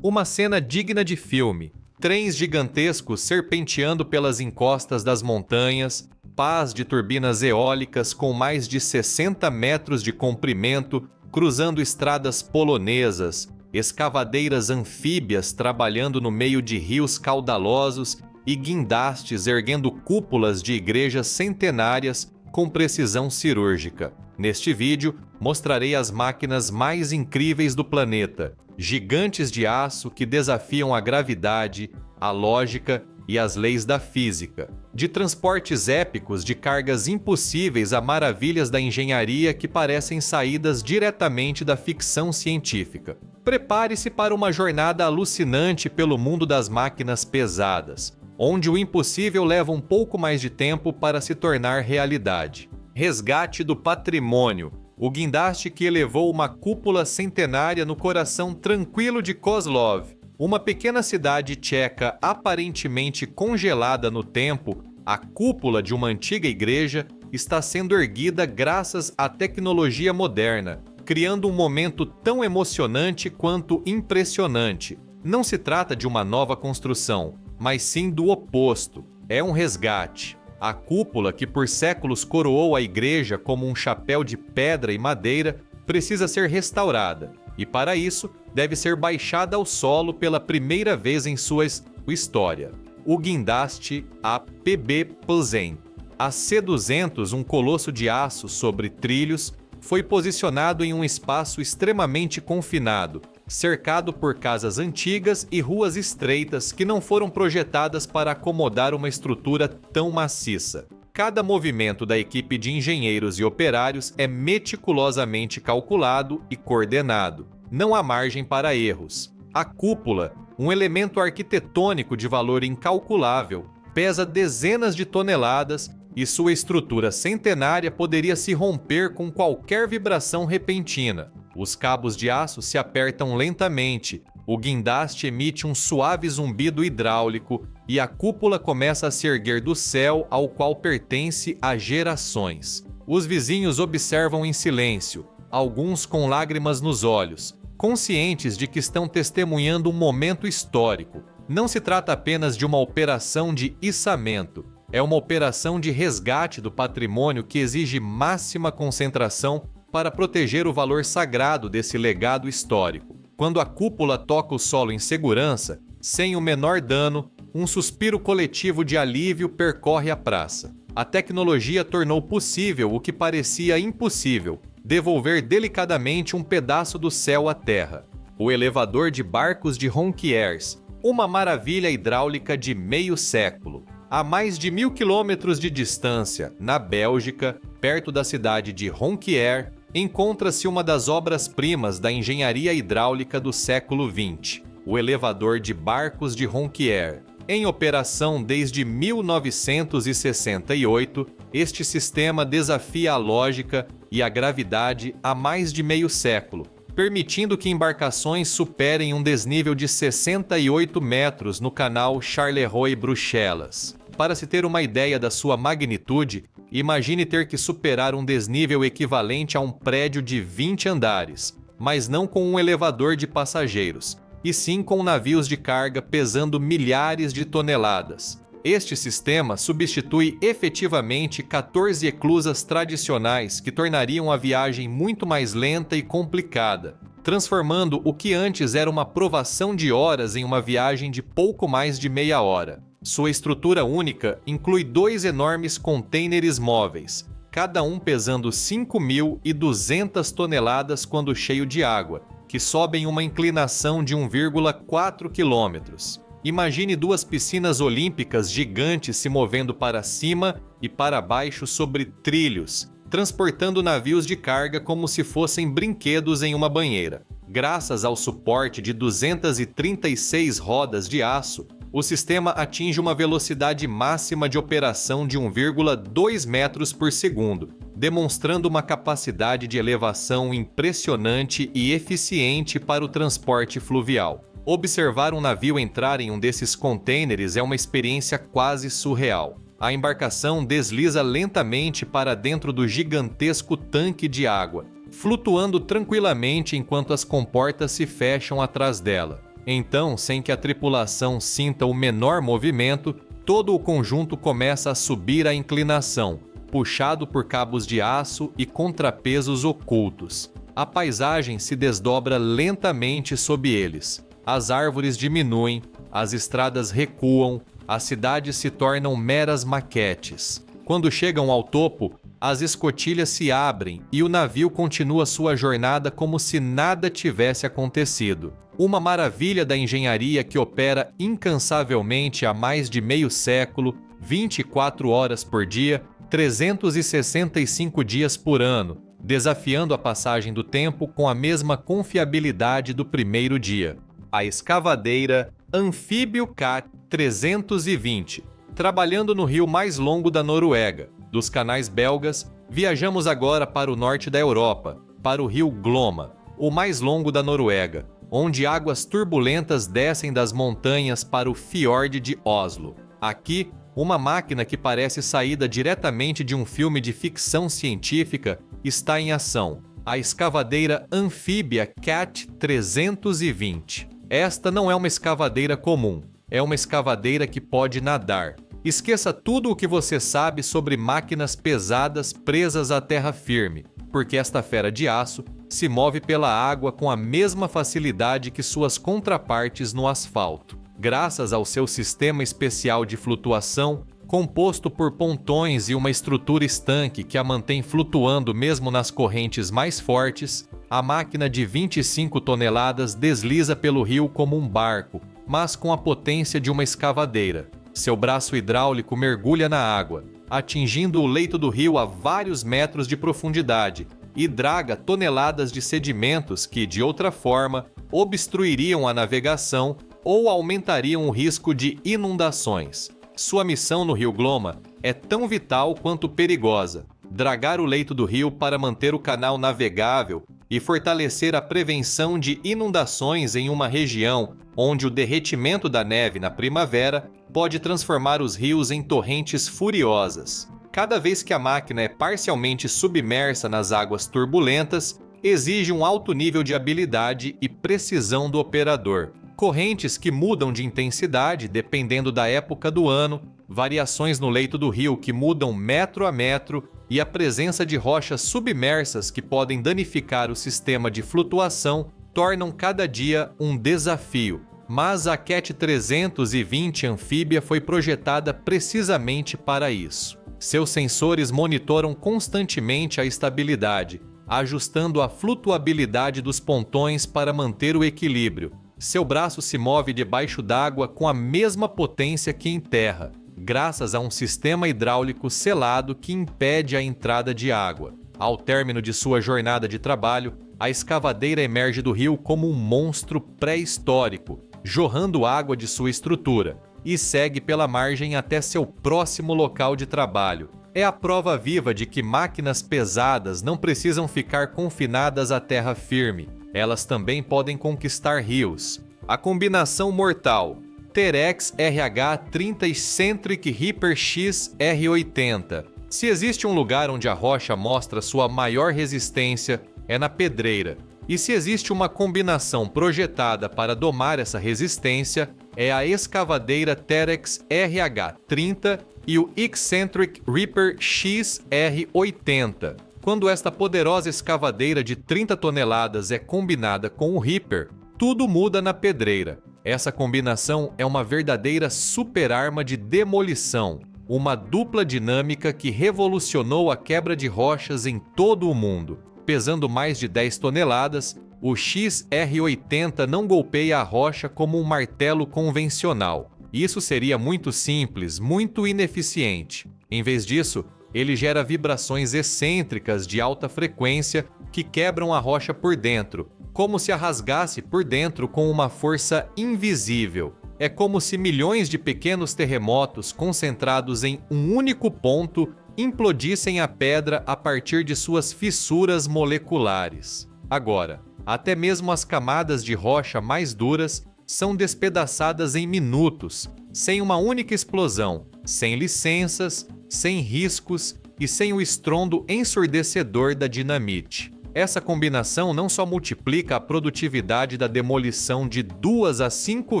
Uma cena digna de filme. Trens gigantescos serpenteando pelas encostas das montanhas, pás de turbinas eólicas com mais de 60 metros de comprimento, cruzando estradas polonesas, escavadeiras anfíbias trabalhando no meio de rios caudalosos e guindastes erguendo cúpulas de igrejas centenárias com precisão cirúrgica. Neste vídeo, mostrarei as máquinas mais incríveis do planeta, gigantes de aço que desafiam a gravidade, a lógica e as leis da física. De transportes épicos de cargas impossíveis a maravilhas da engenharia que parecem saídas diretamente da ficção científica. Prepare-se para uma jornada alucinante pelo mundo das máquinas pesadas, onde o impossível leva um pouco mais de tempo para se tornar realidade. Resgate do patrimônio. O guindaste que elevou uma cúpula centenária no coração tranquilo de Kozlov, uma pequena cidade tcheca aparentemente congelada no tempo, a cúpula de uma antiga igreja está sendo erguida graças à tecnologia moderna, criando um momento tão emocionante quanto impressionante. Não se trata de uma nova construção, mas sim do oposto. É um resgate. A cúpula, que por séculos coroou a igreja como um chapéu de pedra e madeira, precisa ser restaurada, e para isso deve ser baixada ao solo pela primeira vez em sua história. O guindaste a PB Plzeň. A C200, um colosso de aço sobre trilhos, foi posicionado em um espaço extremamente confinado, cercado por casas antigas e ruas estreitas que não foram projetadas para acomodar uma estrutura tão maciça. Cada movimento da equipe de engenheiros e operários é meticulosamente calculado e coordenado. Não há margem para erros. A cúpula, um elemento arquitetônico de valor incalculável, pesa dezenas de toneladas e sua estrutura centenária poderia se romper com qualquer vibração repentina. Os cabos de aço se apertam lentamente, o guindaste emite um suave zumbido hidráulico e a cúpula começa a se erguer do céu ao qual pertence a gerações. Os vizinhos observam em silêncio, alguns com lágrimas nos olhos, conscientes de que estão testemunhando um momento histórico. Não se trata apenas de uma operação de içamento, é uma operação de resgate do patrimônio que exige máxima concentração para proteger o valor sagrado desse legado histórico. Quando a cúpula toca o solo em segurança, sem o menor dano, um suspiro coletivo de alívio percorre a praça. A tecnologia tornou possível o que parecia impossível, devolver delicadamente um pedaço do céu à terra. O elevador de barcos de Ronquiers, uma maravilha hidráulica de meio século. A mais de 1000 quilômetros de distância, na Bélgica, perto da cidade de Ronquier, encontra-se uma das obras-primas da engenharia hidráulica do século XX, o elevador de barcos de Ronquier. Em operação desde 1968, este sistema desafia a lógica e a gravidade há mais de meio século, permitindo que embarcações superem um desnível de 68 metros no canal Charleroi-Bruxelas. Para se ter uma ideia da sua magnitude, imagine ter que superar um desnível equivalente a um prédio de 20 andares, mas não com um elevador de passageiros, e sim com navios de carga pesando milhares de toneladas. Este sistema substitui efetivamente 14 eclusas tradicionais que tornariam a viagem muito mais lenta e complicada, transformando o que antes era uma provação de horas em uma viagem de pouco mais de meia hora. Sua estrutura única inclui 2 enormes contêineres móveis, cada um pesando 5.200 toneladas quando cheio de água, que sobem uma inclinação de 1,4 quilômetros. Imagine 2 piscinas olímpicas gigantes se movendo para cima e para baixo sobre trilhos, transportando navios de carga como se fossem brinquedos em uma banheira. Graças ao suporte de 236 rodas de aço, o sistema atinge uma velocidade máxima de operação de 1,2 metros por segundo, demonstrando uma capacidade de elevação impressionante e eficiente para o transporte fluvial. Observar um navio entrar em um desses contêineres é uma experiência quase surreal. A embarcação desliza lentamente para dentro do gigantesco tanque de água, flutuando tranquilamente enquanto as comportas se fecham atrás dela. Então, sem que a tripulação sinta o menor movimento, todo o conjunto começa a subir a inclinação, puxado por cabos de aço e contrapesos ocultos. A paisagem se desdobra lentamente sob eles. As árvores diminuem, as estradas recuam, as cidades se tornam meras maquetes. Quando chegam ao topo, as escotilhas se abrem e o navio continua sua jornada como se nada tivesse acontecido. Uma maravilha da engenharia que opera incansavelmente há mais de meio século, 24 horas por dia, 365 dias por ano, desafiando a passagem do tempo com a mesma confiabilidade do primeiro dia. A escavadeira Anfíbio Cat 320. Trabalhando no rio mais longo da Noruega, dos canais belgas, viajamos agora para o norte da Europa, para o rio Glomma, o mais longo da Noruega, onde águas turbulentas descem das montanhas para o fiord de Oslo. Aqui, uma máquina que parece saída diretamente de um filme de ficção científica está em ação, a escavadeira anfíbia Cat 320. Esta não é uma escavadeira comum, é uma escavadeira que pode nadar. Esqueça tudo o que você sabe sobre máquinas pesadas presas à terra firme, porque esta fera de aço se move pela água com a mesma facilidade que suas contrapartes no asfalto. Graças ao seu sistema especial de flutuação, composto por pontões e uma estrutura estanque que a mantém flutuando mesmo nas correntes mais fortes, a máquina de 25 toneladas desliza pelo rio como um barco, mas com a potência de uma escavadeira. Seu braço hidráulico mergulha na água, atingindo o leito do rio a vários metros de profundidade, e draga toneladas de sedimentos que, de outra forma, obstruiriam a navegação ou aumentariam o risco de inundações. Sua missão no rio Glomma é tão vital quanto perigosa: dragar o leito do rio para manter o canal navegável e fortalecer a prevenção de inundações em uma região onde o derretimento da neve na primavera pode transformar os rios em torrentes furiosas. Cada vez que a máquina é parcialmente submersa nas águas turbulentas, exige um alto nível de habilidade e precisão do operador. Correntes que mudam de intensidade dependendo da época do ano, variações no leito do rio que mudam metro a metro e a presença de rochas submersas que podem danificar o sistema de flutuação tornam cada dia um desafio. Mas a Cat 320 anfíbia foi projetada precisamente para isso. Seus sensores monitoram constantemente a estabilidade, ajustando a flutuabilidade dos pontões para manter o equilíbrio. Seu braço se move debaixo d'água com a mesma potência que em terra, graças a um sistema hidráulico selado que impede a entrada de água. Ao término de sua jornada de trabalho, a escavadeira emerge do rio como um monstro pré-histórico, jorrando água de sua estrutura, e segue pela margem até seu próximo local de trabalho. É a prova viva de que máquinas pesadas não precisam ficar confinadas à terra firme. Elas também podem conquistar rios. A combinação mortal Terex RH30 Eccentric Reaper X R80. Se existe um lugar onde a rocha mostra sua maior resistência, é na pedreira. E se existe uma combinação projetada para domar essa resistência, é a escavadeira Terex RH30 e o Eccentric Reaper X R80. Quando esta poderosa escavadeira de 30 toneladas é combinada com o Reaper, tudo muda na pedreira. Essa combinação é uma verdadeira super-arma de demolição, uma dupla dinâmica que revolucionou a quebra de rochas em todo o mundo. Pesando mais de 10 toneladas, o XR80 não golpeia a rocha como um martelo convencional. Isso seria muito simples, muito ineficiente. Em vez disso, ele gera vibrações excêntricas de alta frequência que quebram a rocha por dentro, como se a rasgasse por dentro com uma força invisível. É como se milhões de pequenos terremotos concentrados em um único ponto implodissem a pedra a partir de suas fissuras moleculares. Agora, até mesmo as camadas de rocha mais duras são despedaçadas em minutos, sem uma única explosão, sem licenças, sem riscos e sem o estrondo ensurdecedor da dinamite. Essa combinação não só multiplica a produtividade da demolição de 2 a 5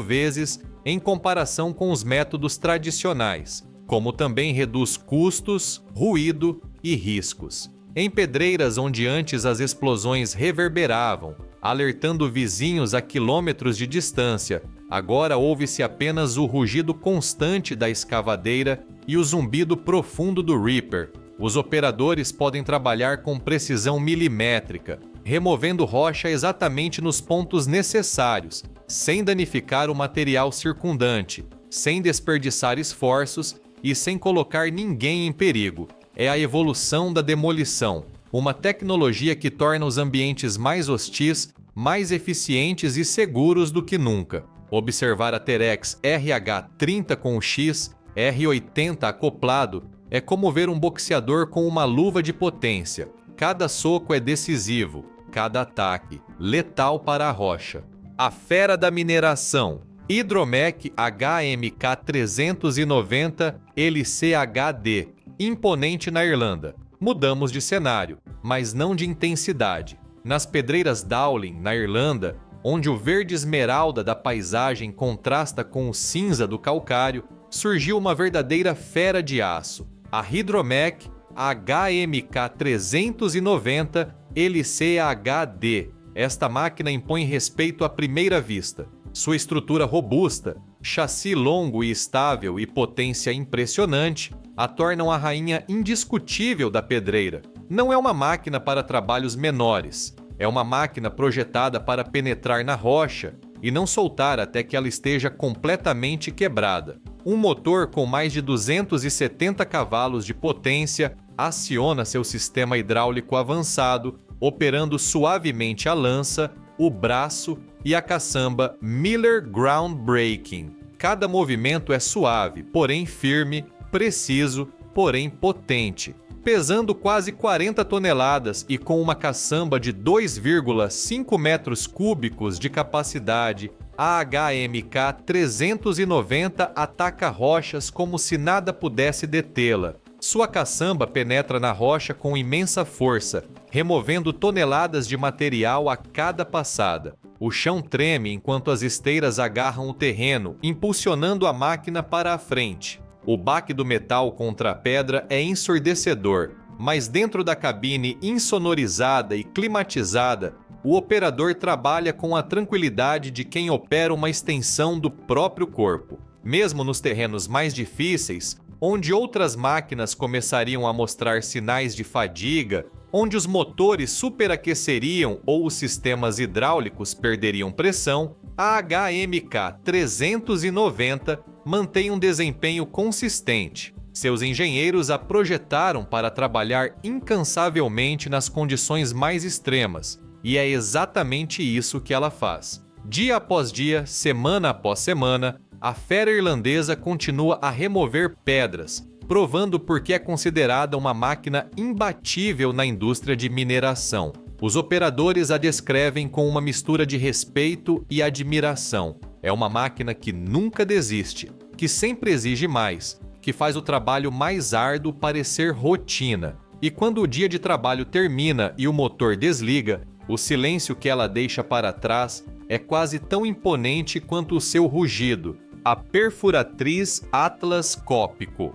vezes em comparação com os métodos tradicionais, como também reduz custos, ruído e riscos. Em pedreiras onde antes as explosões reverberavam, alertando vizinhos a quilômetros de distância, agora ouve-se apenas o rugido constante da escavadeira e o zumbido profundo do Reaper. Os operadores podem trabalhar com precisão milimétrica, removendo rocha exatamente nos pontos necessários, sem danificar o material circundante, sem desperdiçar esforços e sem colocar ninguém em perigo. É a evolução da demolição, uma tecnologia que torna os ambientes mais hostis, mais eficientes e seguros do que nunca. Observar a Terex RH30 com o X, R80 acoplado, é como ver um boxeador com uma luva de potência. Cada soco é decisivo, cada ataque, letal para a rocha. A fera da mineração, Hydromec HMK 390 LCHD, imponente na Irlanda. Mudamos de cenário, mas não de intensidade. Nas pedreiras Dowling, na Irlanda, onde o verde esmeralda da paisagem contrasta com o cinza do calcário, surgiu uma verdadeira fera de aço, a Hydromec HMK 390 LCHD. Esta máquina impõe respeito à primeira vista. Sua estrutura robusta, chassi longo e estável e potência impressionante a tornam a rainha indiscutível da pedreira. Não é uma máquina para trabalhos menores. É uma máquina projetada para penetrar na rocha e não soltar até que ela esteja completamente quebrada. Um motor com mais de 270 cavalos de potência aciona seu sistema hidráulico avançado, operando suavemente a lança, o braço e a caçamba Miller Groundbreaking. Cada movimento é suave, porém firme, preciso, porém potente. Pesando quase 40 toneladas e com uma caçamba de 2,5 metros cúbicos de capacidade, a HMK 390 ataca rochas como se nada pudesse detê-la. Sua caçamba penetra na rocha com imensa força, removendo toneladas de material a cada passada. O chão treme enquanto as esteiras agarram o terreno, impulsionando a máquina para a frente. O baque do metal contra a pedra é ensurdecedor, mas dentro da cabine insonorizada e climatizada, o operador trabalha com a tranquilidade de quem opera uma extensão do próprio corpo. Mesmo nos terrenos mais difíceis, onde outras máquinas começariam a mostrar sinais de fadiga, onde os motores superaqueceriam ou os sistemas hidráulicos perderiam pressão, a HMK 390 mantém um desempenho consistente. Seus engenheiros a projetaram para trabalhar incansavelmente nas condições mais extremas, e é exatamente isso que ela faz. Dia após dia, semana após semana, a fera irlandesa continua a remover pedras, provando por que é considerada uma máquina imbatível na indústria de mineração. Os operadores a descrevem com uma mistura de respeito e admiração. É uma máquina que nunca desiste, que sempre exige mais, que faz o trabalho mais árduo parecer rotina. E quando o dia de trabalho termina e o motor desliga, o silêncio que ela deixa para trás é quase tão imponente quanto o seu rugido. A perfuratriz Atlas Cópico.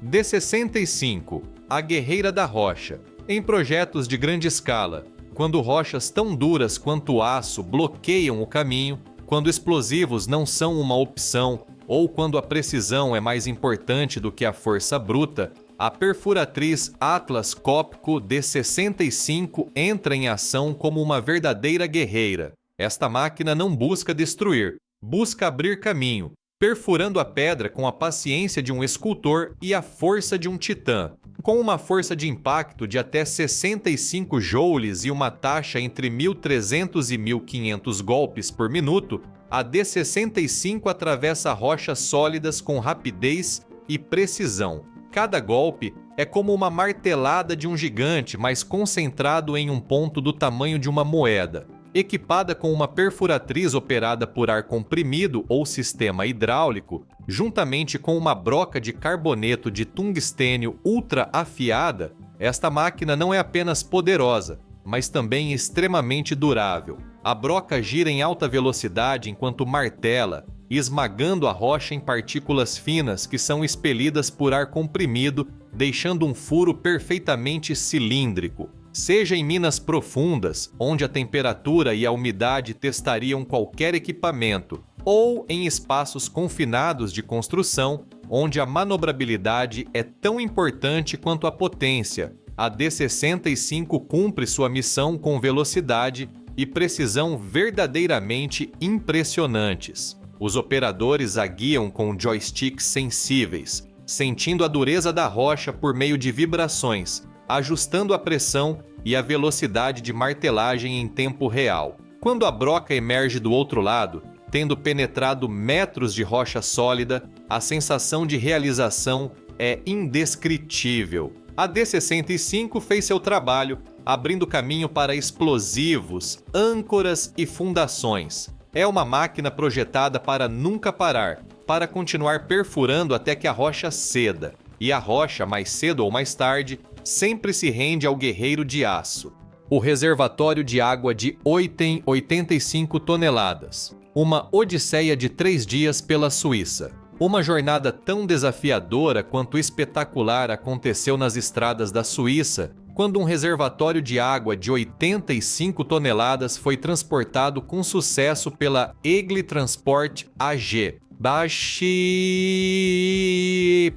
D65, a guerreira da rocha. Em projetos de grande escala, quando rochas tão duras quanto o aço bloqueiam o caminho, quando explosivos não são uma opção ou quando a precisão é mais importante do que a força bruta, a perfuratriz Atlas Cópico D65 entra em ação como uma verdadeira guerreira. Esta máquina não busca destruir, busca abrir caminho, perfurando a pedra com a paciência de um escultor e a força de um titã. Com uma força de impacto de até 65 joules e uma taxa entre 1.300 e 1.500 golpes por minuto, a D65 atravessa rochas sólidas com rapidez e precisão. Cada golpe é como uma martelada de um gigante, mas concentrado em um ponto do tamanho de uma moeda. Equipada com uma perfuratriz operada por ar comprimido ou sistema hidráulico, juntamente com uma broca de carboneto de tungstênio ultra afiada, esta máquina não é apenas poderosa, mas também extremamente durável. A broca gira em alta velocidade enquanto martela, esmagando a rocha em partículas finas que são expelidas por ar comprimido, deixando um furo perfeitamente cilíndrico. Seja em minas profundas, onde a temperatura e a umidade testariam qualquer equipamento, ou em espaços confinados de construção, onde a manobrabilidade é tão importante quanto a potência, a D-65 cumpre sua missão com velocidade e precisão verdadeiramente impressionantes. Os operadores a guiam com joysticks sensíveis, sentindo a dureza da rocha por meio de vibrações, ajustando a pressão e a velocidade de martelagem em tempo real. Quando a broca emerge do outro lado, tendo penetrado metros de rocha sólida, a sensação de realização é indescritível. A D-65 fez seu trabalho, abrindo caminho para explosivos, âncoras e fundações. É uma máquina projetada para nunca parar, para continuar perfurando até que a rocha ceda. E a rocha, mais cedo ou mais tarde, sempre se rende ao guerreiro de aço. O reservatório de água de 85 toneladas. Uma odisseia de 3 dias pela Suíça. Uma jornada tão desafiadora quanto espetacular aconteceu nas estradas da Suíça, quando um reservatório de água de 85 toneladas foi transportado com sucesso pela Egle Transport AG,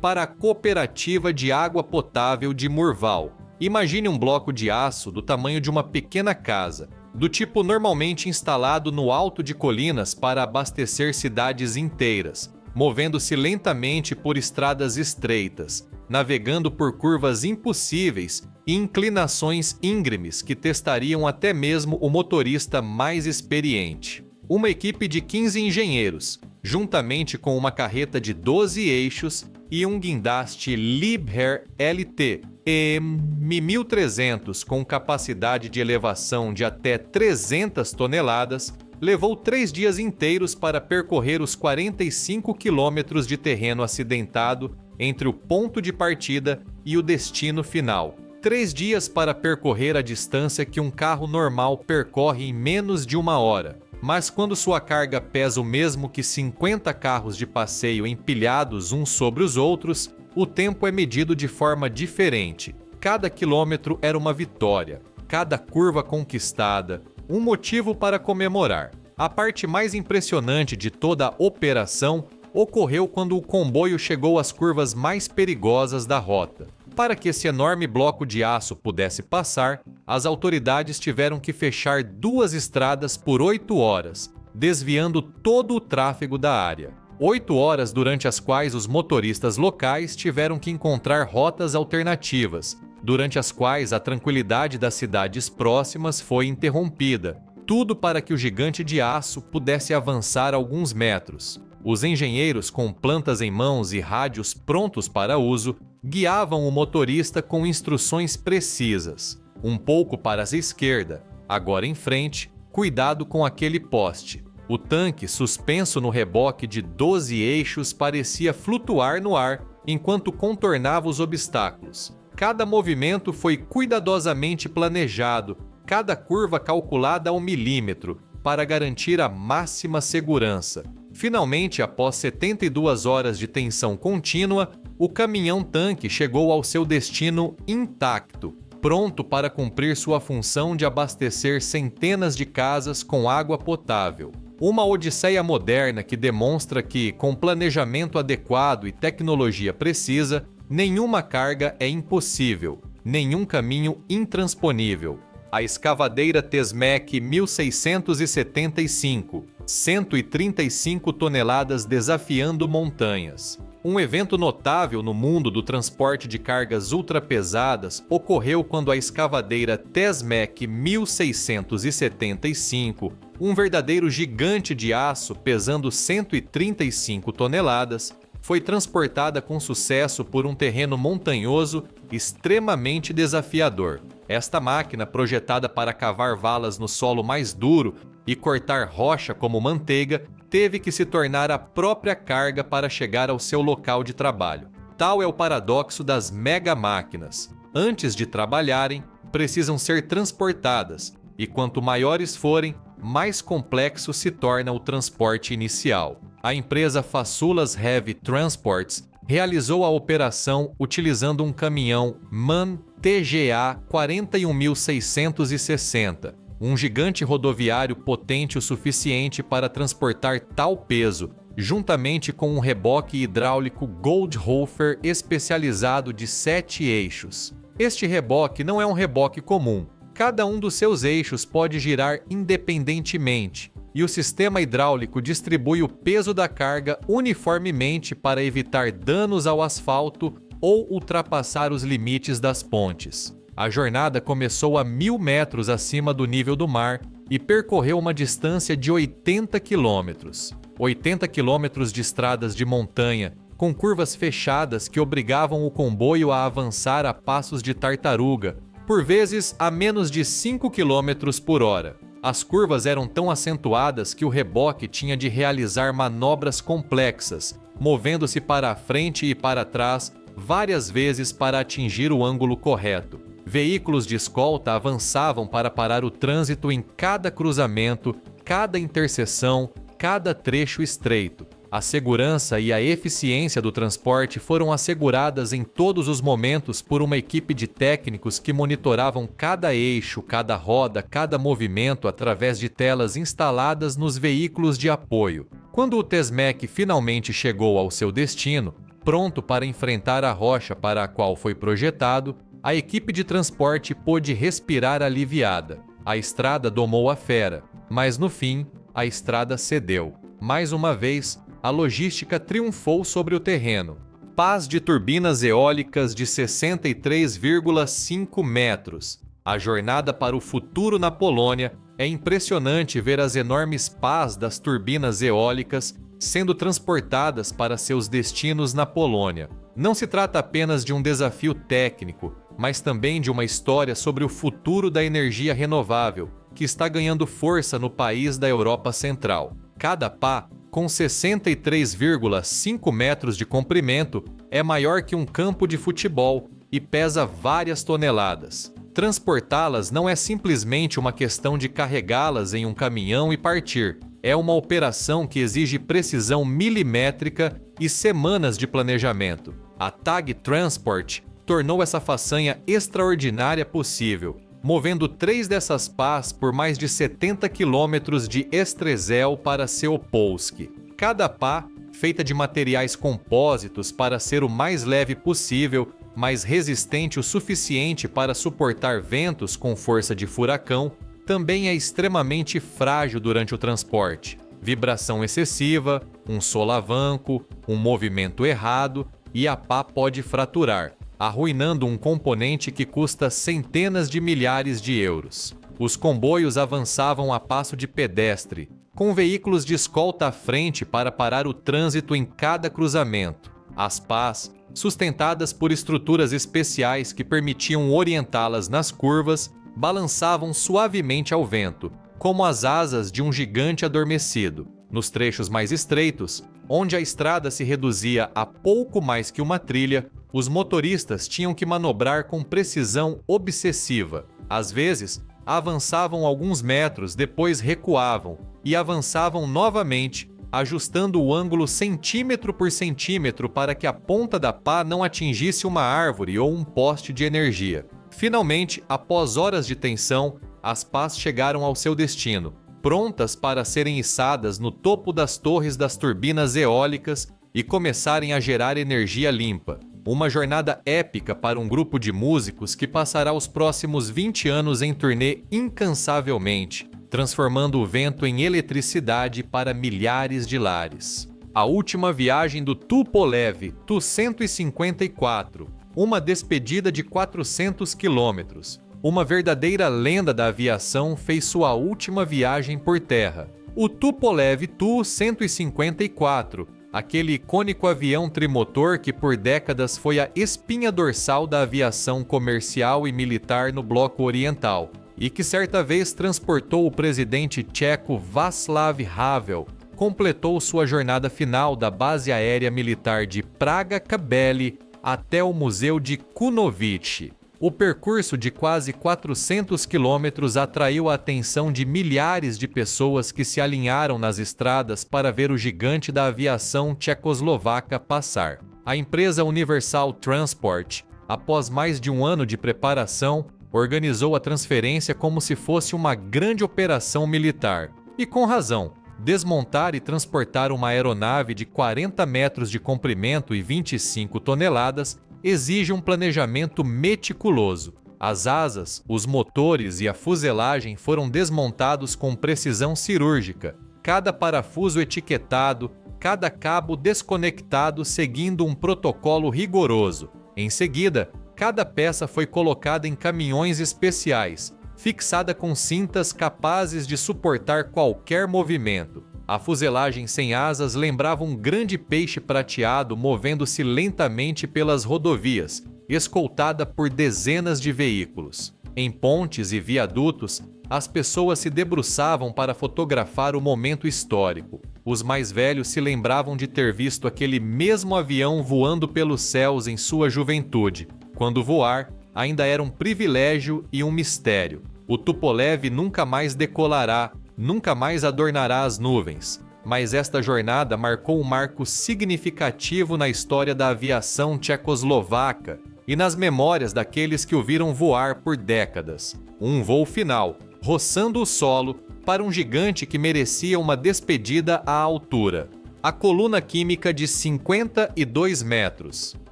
para a Cooperativa de Água Potável de Murval. Imagine um bloco de aço do tamanho de uma pequena casa, do tipo normalmente instalado no alto de colinas para abastecer cidades inteiras, movendo-se lentamente por estradas estreitas, navegando por curvas impossíveis e inclinações íngremes que testariam até mesmo o motorista mais experiente. Uma equipe de 15 engenheiros, juntamente com uma carreta de 12 eixos e um guindaste Liebherr LT M1300 com capacidade de elevação de até 300 toneladas, levou 3 dias inteiros para percorrer os 45 quilômetros de terreno acidentado entre o ponto de partida e o destino final. 3 dias para percorrer a distância que um carro normal percorre em menos de 1 hora. Mas quando sua carga pesa o mesmo que 50 carros de passeio empilhados uns sobre os outros, o tempo é medido de forma diferente. Cada quilômetro era uma vitória, cada curva conquistada, um motivo para comemorar. A parte mais impressionante de toda a operação ocorreu quando o comboio chegou às curvas mais perigosas da rota. Para que esse enorme bloco de aço pudesse passar, as autoridades tiveram que fechar 2 estradas por 8 horas, desviando todo o tráfego da área. 8 horas durante as quais os motoristas locais tiveram que encontrar rotas alternativas, durante as quais a tranquilidade das cidades próximas foi interrompida. Tudo para que o gigante de aço pudesse avançar alguns metros. Os engenheiros, com plantas em mãos e rádios prontos para uso, guiavam o motorista com instruções precisas. Um pouco para a esquerda, agora em frente, cuidado com aquele poste. O tanque, suspenso no reboque de 12 eixos, parecia flutuar no ar enquanto contornava os obstáculos. Cada movimento foi cuidadosamente planejado, cada curva calculada ao milímetro, para garantir a máxima segurança. Finalmente, após 72 horas de tensão contínua, o caminhão-tanque chegou ao seu destino intacto, pronto para cumprir sua função de abastecer centenas de casas com água potável. Uma odisseia moderna que demonstra que, com planejamento adequado e tecnologia precisa, nenhuma carga é impossível, nenhum caminho intransponível. A escavadeira Tesmec 1675, 135 toneladas desafiando montanhas. Um evento notável no mundo do transporte de cargas ultrapesadas ocorreu quando a escavadeira Tesmec 1675, um verdadeiro gigante de aço pesando 135 toneladas, foi transportada com sucesso por um terreno montanhoso extremamente desafiador. Esta máquina, projetada para cavar valas no solo mais duro e cortar rocha como manteiga, teve que se tornar a própria carga para chegar ao seu local de trabalho. Tal é o paradoxo das mega máquinas. Antes de trabalharem, precisam ser transportadas, e quanto maiores forem, mais complexo se torna o transporte inicial. A empresa Façulas Heavy Transports realizou a operação utilizando um caminhão MAN TGA 41660, um gigante rodoviário potente o suficiente para transportar tal peso, juntamente com um reboque hidráulico Goldhofer especializado de 7 eixos. Este reboque não é um reboque comum. Cada um dos seus eixos pode girar independentemente, e o sistema hidráulico distribui o peso da carga uniformemente para evitar danos ao asfalto ou ultrapassar os limites das pontes. A jornada começou a 1.000 metros acima do nível do mar e percorreu uma distância de 80 quilômetros. 80 quilômetros de estradas de montanha, com curvas fechadas que obrigavam o comboio a avançar a passos de tartaruga, por vezes a menos de 5 km por hora. As curvas eram tão acentuadas que o reboque tinha de realizar manobras complexas, movendo-se para a frente e para trás várias vezes para atingir o ângulo correto. Veículos de escolta avançavam para parar o trânsito em cada cruzamento, cada interseção, cada trecho estreito. A segurança e a eficiência do transporte foram asseguradas em todos os momentos por uma equipe de técnicos que monitoravam cada eixo, cada roda, cada movimento através de telas instaladas nos veículos de apoio. Quando o Tesmec finalmente chegou ao seu destino, pronto para enfrentar a rocha para a qual foi projetado, a equipe de transporte pôde respirar aliviada. A estrada domou a fera, mas no fim, a estrada cedeu. Mais uma vez, a logística triunfou sobre o terreno. Pás de turbinas eólicas de 63,5 metros. A jornada para o futuro na Polônia é impressionante ver as enormes pás das turbinas eólicas sendo transportadas para seus destinos na Polônia. Não se trata apenas de um desafio técnico, mas também de uma história sobre o futuro da energia renovável, que está ganhando força no país da Europa Central. Cada pá, com 63,5 metros de comprimento, é maior que um campo de futebol e pesa várias toneladas. Transportá-las não é simplesmente uma questão de carregá-las em um caminhão e partir. É uma operação que exige precisão milimétrica e semanas de planejamento. A TAG Transport tornou essa façanha extraordinária possível, movendo 3 dessas pás por mais de 70 quilômetros de Strzeżew para Seopolski. Cada pá, feita de materiais compósitos para ser o mais leve possível, mas resistente o suficiente para suportar ventos com força de furacão, também é extremamente frágil durante o transporte. Vibração excessiva, um solavanco, um movimento errado e a pá pode fraturar, arruinando um componente que custa centenas de milhares de euros. Os comboios avançavam a passo de pedestre, com veículos de escolta à frente para parar o trânsito em cada cruzamento. As pás, sustentadas por estruturas especiais que permitiam orientá-las nas curvas, balançavam suavemente ao vento, como as asas de um gigante adormecido. Nos trechos mais estreitos, onde a estrada se reduzia a pouco mais que uma trilha, os motoristas tinham que manobrar com precisão obsessiva. Às vezes, avançavam alguns metros, depois recuavam e avançavam novamente, ajustando o ângulo centímetro por centímetro para que a ponta da pá não atingisse uma árvore ou um poste de energia. Finalmente, após horas de tensão, as pás chegaram ao seu destino, prontas para serem içadas no topo das torres das turbinas eólicas e começarem a gerar energia limpa. Uma jornada épica para um grupo de músicos que passará os próximos 20 anos em turnê incansavelmente, transformando o vento em eletricidade para milhares de lares. A última viagem do Tupolev Tu-154, uma despedida de 400 quilômetros. Uma verdadeira lenda da aviação fez sua última viagem por terra. O Tupolev Tu-154, aquele icônico avião trimotor que por décadas foi a espinha dorsal da aviação comercial e militar no bloco oriental, e que certa vez transportou o presidente tcheco Václav Havel, completou sua jornada final da base aérea militar de Praga-Kabeli até o Museu de Kunovice. O percurso de quase 400 quilômetros atraiu a atenção de milhares de pessoas que se alinharam nas estradas para ver o gigante da aviação tchecoslovaca passar. A empresa Universal Transport, após mais de um ano de preparação, organizou a transferência como se fosse uma grande operação militar. E com razão. Desmontar e transportar uma aeronave de 40 metros de comprimento e 25 toneladas exige um planejamento meticuloso. As asas, os motores e a fuselagem foram desmontados com precisão cirúrgica, cada parafuso etiquetado, cada cabo desconectado seguindo um protocolo rigoroso. Em seguida, cada peça foi colocada em caminhões especiais, fixada com cintas capazes de suportar qualquer movimento. A fuselagem sem asas lembrava um grande peixe prateado movendo-se lentamente pelas rodovias, escoltada por dezenas de veículos. Em pontes e viadutos, as pessoas se debruçavam para fotografar o momento histórico. Os mais velhos se lembravam de ter visto aquele mesmo avião voando pelos céus em sua juventude, quando voar ainda era um privilégio e um mistério. O Tupolev nunca mais decolará, nunca mais adornará as nuvens, mas esta jornada marcou um marco significativo na história da aviação tchecoslovaca e nas memórias daqueles que o viram voar por décadas. Um voo final, roçando o solo, para um gigante que merecia uma despedida à altura. A coluna química de 52 metros.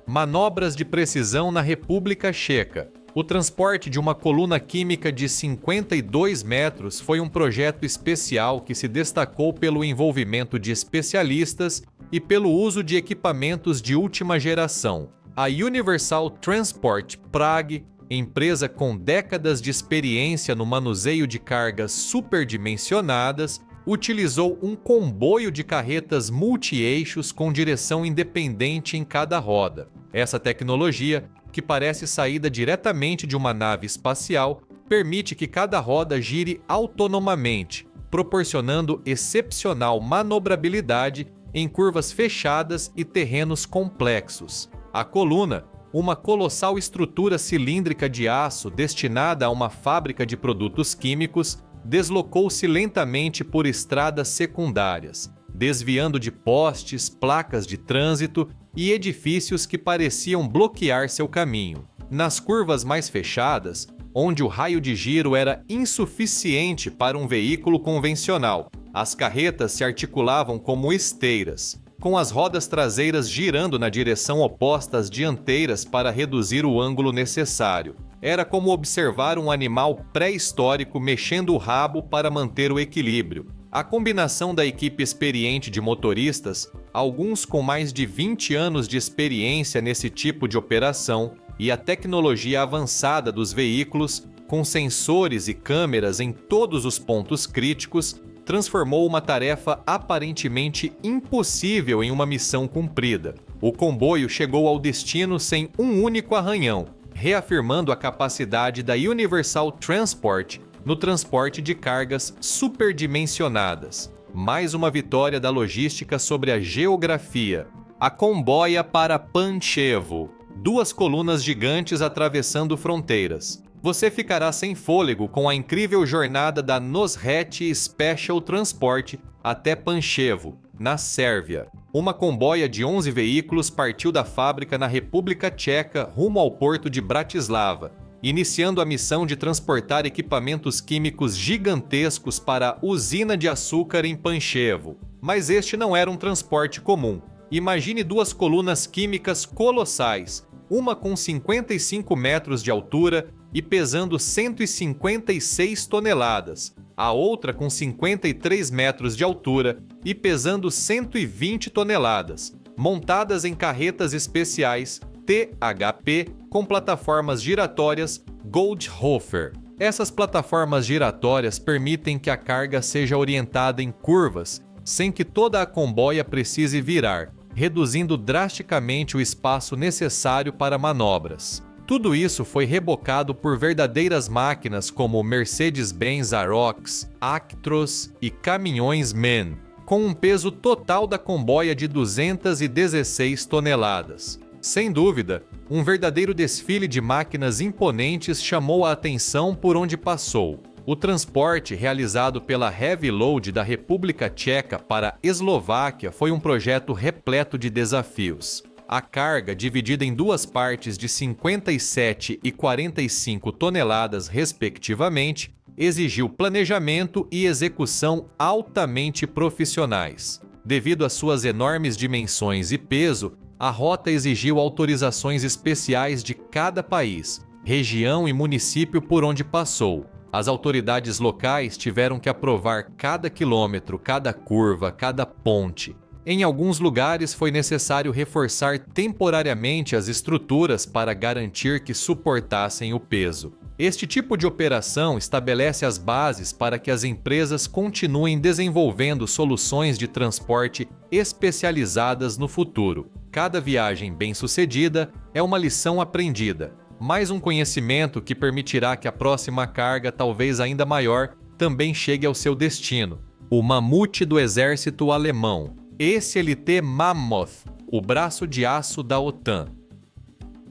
Manobras de precisão na República Checa. O transporte de uma coluna química de 52 metros foi um projeto especial que se destacou pelo envolvimento de especialistas e pelo uso de equipamentos de última geração. A Universal Transport Prague, empresa com décadas de experiência no manuseio de cargas superdimensionadas, utilizou um comboio de carretas multi-eixos com direção independente em cada roda. Essa tecnologia, que parece saída diretamente de uma nave espacial, permite que cada roda gire autonomamente, proporcionando excepcional manobrabilidade em curvas fechadas e terrenos complexos. A coluna, uma colossal estrutura cilíndrica de aço destinada a uma fábrica de produtos químicos, deslocou-se lentamente por estradas secundárias, desviando de postes, placas de trânsito e edifícios que pareciam bloquear seu caminho. Nas curvas mais fechadas, onde o raio de giro era insuficiente para um veículo convencional, as carretas se articulavam como esteiras, com as rodas traseiras girando na direção oposta às dianteiras para reduzir o ângulo necessário. Era como observar um animal pré-histórico mexendo o rabo para manter o equilíbrio. A combinação da equipe experiente de motoristas, alguns com mais de 20 anos de experiência nesse tipo de operação, e a tecnologia avançada dos veículos, com sensores e câmeras em todos os pontos críticos, transformou uma tarefa aparentemente impossível em uma missão cumprida. O comboio chegou ao destino sem um único arranhão, reafirmando a capacidade da Universal Transport no transporte de cargas superdimensionadas. Mais uma vitória da logística sobre a geografia. A comboia para Panchevo. 2 colunas gigantes atravessando fronteiras. Você ficará sem fôlego com a incrível jornada da Nosret Special Transport até Panchevo, na Sérvia. Uma comboia de 11 veículos partiu da fábrica na República Tcheca rumo ao porto de Bratislava, iniciando a missão de transportar equipamentos químicos gigantescos para a usina de açúcar em Panchevo. Mas este não era um transporte comum. Imagine 2 colunas químicas colossais, uma com 55 metros de altura e pesando 156 toneladas, a outra com 53 metros de altura e pesando 120 toneladas, montadas em carretas especiais THP com plataformas giratórias Goldhofer. Essas plataformas giratórias permitem que a carga seja orientada em curvas, sem que toda a comboia precise virar, reduzindo drasticamente o espaço necessário para manobras. Tudo isso foi rebocado por verdadeiras máquinas como Mercedes-Benz Arocs, Actros e caminhões MAN, com um peso total da comboia de 216 toneladas. Sem dúvida, um verdadeiro desfile de máquinas imponentes chamou a atenção por onde passou. O transporte realizado pela Heavy Load da República Tcheca para a Eslováquia foi um projeto repleto de desafios. A carga, dividida em duas partes de 57 e 45 toneladas respectivamente, exigiu planejamento e execução altamente profissionais. Devido às suas enormes dimensões e peso, a rota exigiu autorizações especiais de cada país, região e município por onde passou. As autoridades locais tiveram que aprovar cada quilômetro, cada curva, cada ponte. Em alguns lugares foi necessário reforçar temporariamente as estruturas para garantir que suportassem o peso. Este tipo de operação estabelece as bases para que as empresas continuem desenvolvendo soluções de transporte especializadas no futuro. Cada viagem bem-sucedida é uma lição aprendida, mais um conhecimento que permitirá que a próxima carga, talvez ainda maior, também chegue ao seu destino. O mamute do exército alemão, SLT Mammoth, o braço de aço da OTAN.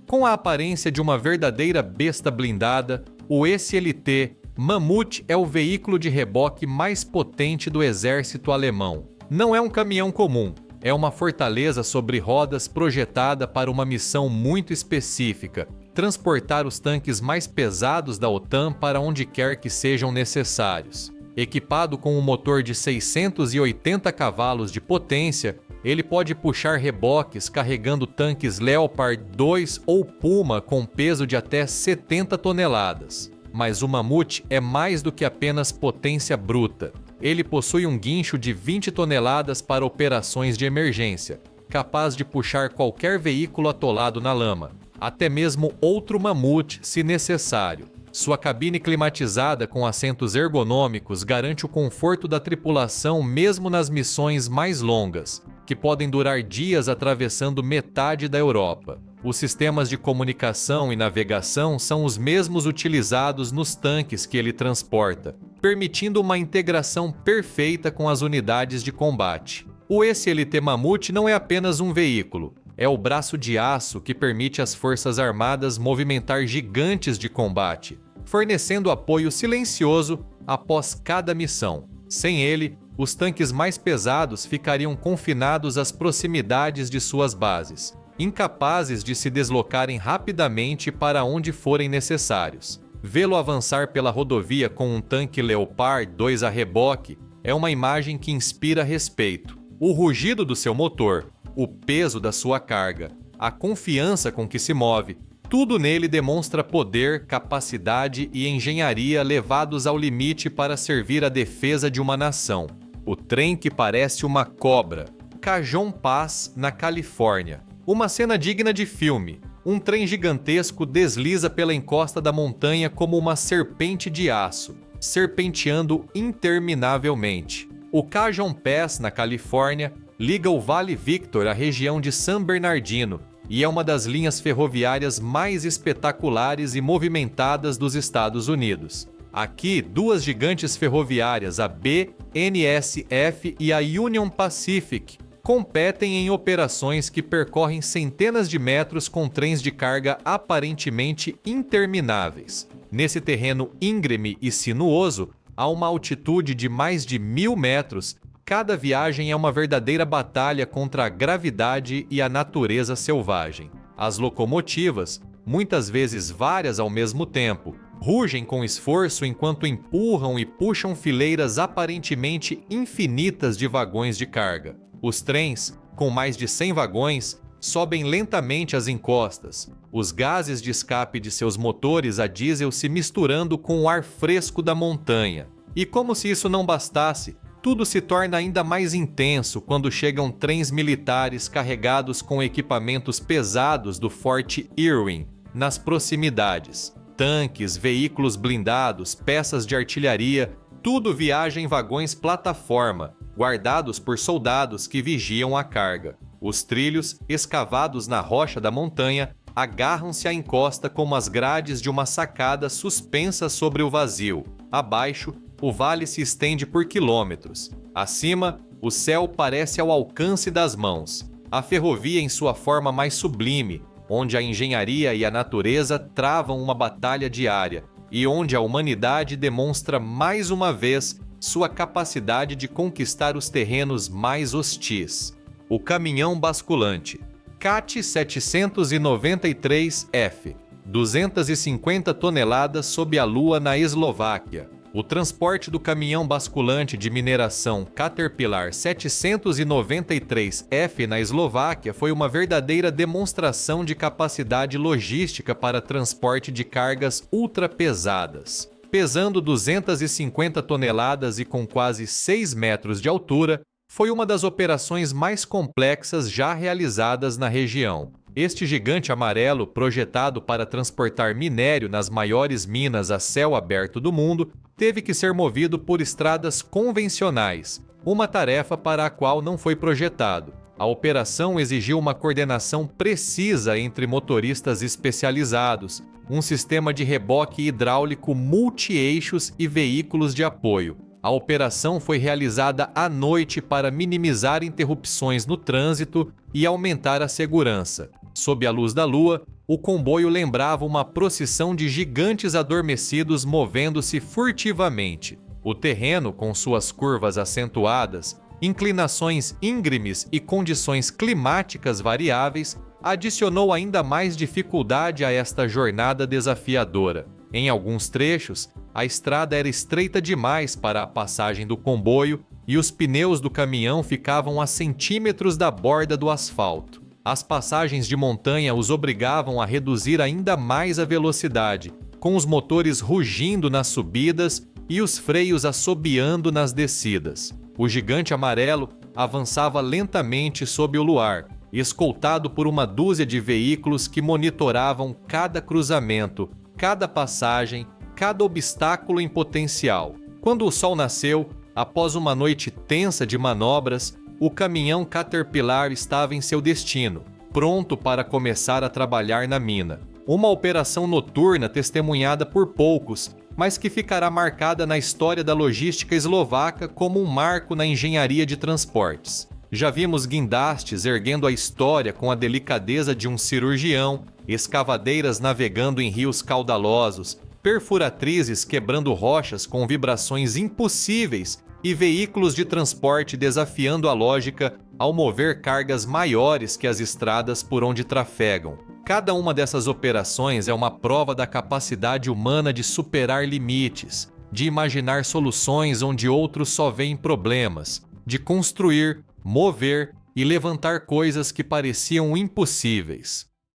Com a aparência de uma verdadeira besta blindada, o SLT Mammoth é o veículo de reboque mais potente do exército alemão. Não é um caminhão comum, é uma fortaleza sobre rodas projetada para uma missão muito específica: transportar os tanques mais pesados da OTAN para onde quer que sejam necessários. Equipado com um motor de 680 cavalos de potência, ele pode puxar reboques carregando tanques Leopard 2 ou Puma com peso de até 70 toneladas. Mas o Mammoth é mais do que apenas potência bruta. Ele possui um guincho de 20 toneladas para operações de emergência, capaz de puxar qualquer veículo atolado na lama, até mesmo outro Mammoth se necessário. Sua cabine climatizada com assentos ergonômicos garante o conforto da tripulação mesmo nas missões mais longas, que podem durar dias atravessando metade da Europa. Os sistemas de comunicação e navegação são os mesmos utilizados nos tanques que ele transporta, permitindo uma integração perfeita com as unidades de combate. O SLT Mammoth não é apenas um veículo, é o braço de aço que permite às Forças Armadas movimentar gigantes de combate, fornecendo apoio silencioso após cada missão. Sem ele, os tanques mais pesados ficariam confinados às proximidades de suas bases, incapazes de se deslocarem rapidamente para onde forem necessários. Vê-lo avançar pela rodovia com um tanque Leopard 2 a reboque é uma imagem que inspira respeito. O rugido do seu motor, o peso da sua carga, a confiança com que se move, tudo nele demonstra poder, capacidade e engenharia levados ao limite para servir à defesa de uma nação. O trem que parece uma cobra. Cajon Pass, na Califórnia. Uma cena digna de filme. Um trem gigantesco desliza pela encosta da montanha como uma serpente de aço, serpenteando interminavelmente. O Cajon Pass, na Califórnia, liga o Vale Victor à região de San Bernardino e é uma das linhas ferroviárias mais espetaculares e movimentadas dos Estados Unidos. Aqui, duas gigantes ferroviárias, a BNSF e a Union Pacific, competem em operações que percorrem centenas de metros com trens de carga aparentemente intermináveis. Nesse terreno íngreme e sinuoso, a uma altitude de mais de 1.000 metros, cada viagem é uma verdadeira batalha contra a gravidade e a natureza selvagem. As locomotivas, muitas vezes várias ao mesmo tempo, rugem com esforço enquanto empurram e puxam fileiras aparentemente infinitas de vagões de carga. Os trens, com mais de 100 vagões, sobem lentamente as encostas, os gases de escape de seus motores a diesel se misturando com o ar fresco da montanha. E como se isso não bastasse, tudo se torna ainda mais intenso quando chegam trens militares carregados com equipamentos pesados do Forte Irwin nas proximidades. Tanques, veículos blindados, peças de artilharia, tudo viaja em vagões plataforma, guardados por soldados que vigiam a carga. Os trilhos, escavados na rocha da montanha, agarram-se à encosta como as grades de uma sacada suspensa sobre o vazio. Abaixo, o vale se estende por quilômetros. Acima, o céu parece ao alcance das mãos. A ferrovia em sua forma mais sublime, onde a engenharia e a natureza travam uma batalha diária e onde a humanidade demonstra mais uma vez sua capacidade de conquistar os terrenos mais hostis. O caminhão basculante CAT 793F, 250 toneladas sob a lua na Eslováquia. O transporte do caminhão basculante de mineração Caterpillar 793F na Eslováquia foi uma verdadeira demonstração de capacidade logística para transporte de cargas ultrapesadas. Pesando 250 toneladas e com quase 6 metros de altura, foi uma das operações mais complexas já realizadas na região. Este gigante amarelo, projetado para transportar minério nas maiores minas a céu aberto do mundo, teve que ser movido por estradas convencionais, uma tarefa para a qual não foi projetado. A operação exigiu uma coordenação precisa entre motoristas especializados, um sistema de reboque hidráulico multi-eixos e veículos de apoio. A operação foi realizada à noite para minimizar interrupções no trânsito e aumentar a segurança. Sob a luz da lua, o comboio lembrava uma procissão de gigantes adormecidos movendo-se furtivamente. O terreno, com suas curvas acentuadas, inclinações íngremes e condições climáticas variáveis, adicionou ainda mais dificuldade a esta jornada desafiadora. Em alguns trechos, a estrada era estreita demais para a passagem do comboio e os pneus do caminhão ficavam a centímetros da borda do asfalto. As passagens de montanha os obrigavam a reduzir ainda mais a velocidade, com os motores rugindo nas subidas e os freios assobiando nas descidas. O gigante amarelo avançava lentamente sob o luar, escoltado por uma dúzia de veículos que monitoravam cada cruzamento, cada passagem, cada obstáculo em potencial. Quando o sol nasceu, após uma noite tensa de manobras, o caminhão Caterpillar estava em seu destino, pronto para começar a trabalhar na mina. Uma operação noturna testemunhada por poucos, mas que ficará marcada na história da logística eslovaca como um marco na engenharia de transportes. Já vimos guindastes erguendo a história com a delicadeza de um cirurgião, escavadeiras navegando em rios caudalosos, perfuratrizes quebrando rochas com vibrações impossíveis e veículos de transporte desafiando a lógica ao mover cargas maiores que as estradas por onde trafegam. Cada uma dessas operações é uma prova da capacidade humana de superar limites, de imaginar soluções onde outros só veem problemas, de construir, mover e levantar coisas que pareciam impossíveis.